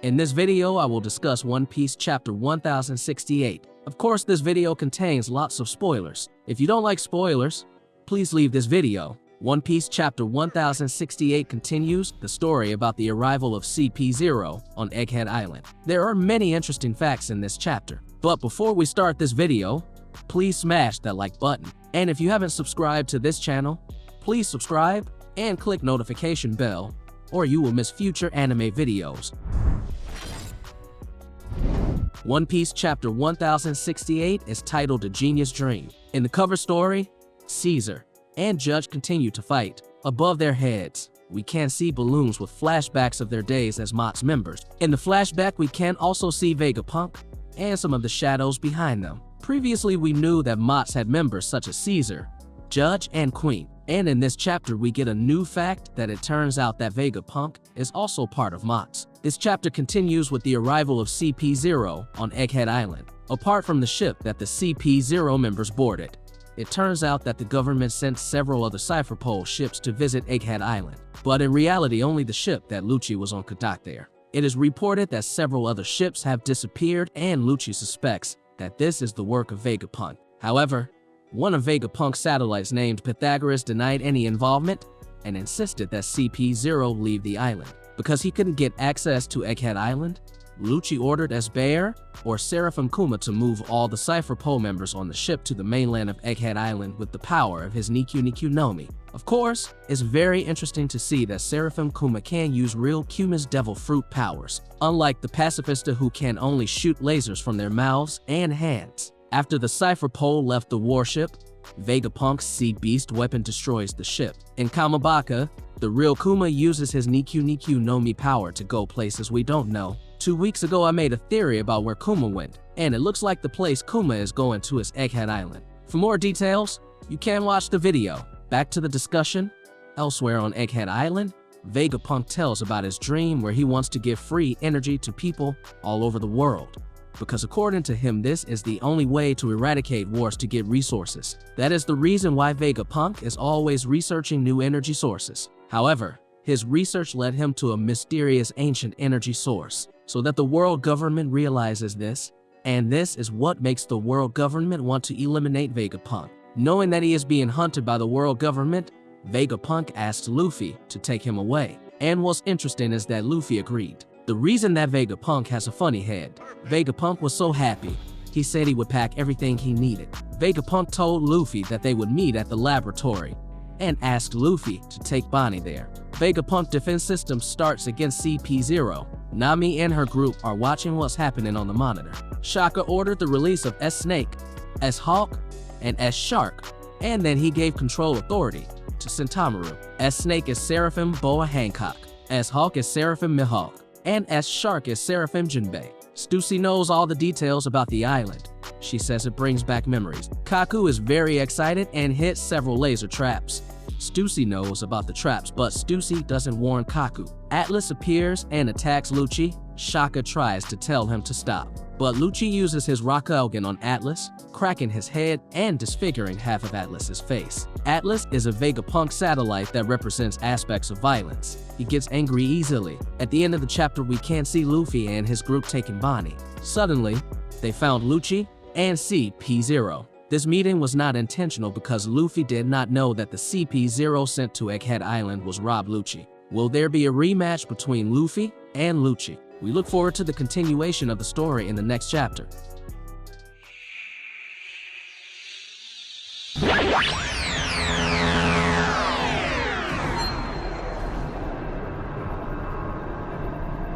In this video, I will discuss One Piece Chapter 1068. Of course, this video contains lots of spoilers. If you don't like spoilers, please leave this video. One Piece Chapter 1068 continues the story about the arrival of CP0 on Egghead Island. There are many interesting facts in this chapter. But before we start this video, please smash that like button. And if you haven't subscribed to this channel, please subscribe and click notification bell, or you will miss future anime videos. One Piece Chapter 1068 is titled A Genius Dream. In the cover story, Caesar and Judge continue to fight. Above their heads, we can see balloons with flashbacks of their days as Mott's members. In the flashback, we can also see Vegapunk and some of the shadows behind them. Previously, we knew that Mott's had members such as Caesar, Judge, and Queen. And in this chapter, we get a new fact that it turns out that Vegapunk is also part of Mott's. This chapter continues with the arrival of CP0 on Egghead Island. Apart from the ship that the CP0 members boarded, it turns out that the government sent several other Cipher Pol ships to visit Egghead Island. But in reality, only the ship that Lucci was on could dock there. It is reported that several other ships have disappeared, and Lucci suspects that this is the work of Vegapunk. However, one of Vegapunk's satellites named Pythagoras denied any involvement and insisted that CP0 leave the island. Because he couldn't get access to Egghead Island, Lucci ordered Esbear or Seraphim Kuma to move all the Cipher Pol members on the ship to the mainland of Egghead Island with the power of his Nikyu no Mi. Of course, it's very interesting to see that Seraphim Kuma can use real Kuma's devil fruit powers, unlike the Pacifista who can only shoot lasers from their mouths and hands. After the Cipher Pol left the warship, Vegapunk's Sea Beast weapon destroys the ship. In Kamabaka, the real Kuma uses his Nikyu no Mi power to go places we don't know. 2 weeks ago, I made a theory about where Kuma went, and it looks like the place Kuma is going to is Egghead Island. For more details, you can watch the video. Back to the discussion. Elsewhere on Egghead Island, Vegapunk tells about his dream where he wants to give free energy to people all over the world. Because according to him, this is the only way to eradicate wars to get resources. That is the reason why Vegapunk is always researching new energy sources. However, his research led him to a mysterious ancient energy source, so that the world government realizes this, and this is what makes the world government want to eliminate Vegapunk. Knowing that he is being hunted by the world government, Vegapunk asked Luffy to take him away. And what's interesting is that Luffy agreed. The reason that Vegapunk has a funny head. Vegapunk was so happy, he said he would pack everything he needed. Vegapunk told Luffy that they would meet at the laboratory and asked Luffy to take Bonnie there. Vegapunk defense system starts against CP0. Nami and her group are watching what's happening on the monitor. Shaka ordered the release of S-Snake, S-Hawk, and S-Shark, and then he gave control authority to Sentamaru. S-Snake is Seraphim Boa Hancock, S-Hawk is Seraphim Mihawk, and S-Shark is Seraphim Jinbei. Stussy knows all the details about the island. She says it brings back memories. Kaku is very excited and hits several laser traps. Stussy knows about the traps, but Stussy doesn't warn Kaku. Atlas appears and attacks Lucci. Shaka tries to tell him to stop, but Lucci uses his Rakugan on Atlas, cracking his head and disfiguring half of Atlas's face. Atlas is a Vegapunk satellite that represents aspects of violence. He gets angry easily. At the end of the chapter, we can see Luffy and his group taking Bonnie. Suddenly, they found Lucci and CP0. This meeting was not intentional because Luffy did not know that the CP0 sent to Egghead Island was Rob Lucci. Will there be a rematch between Luffy and Lucci? We look forward to the continuation of the story in the next chapter.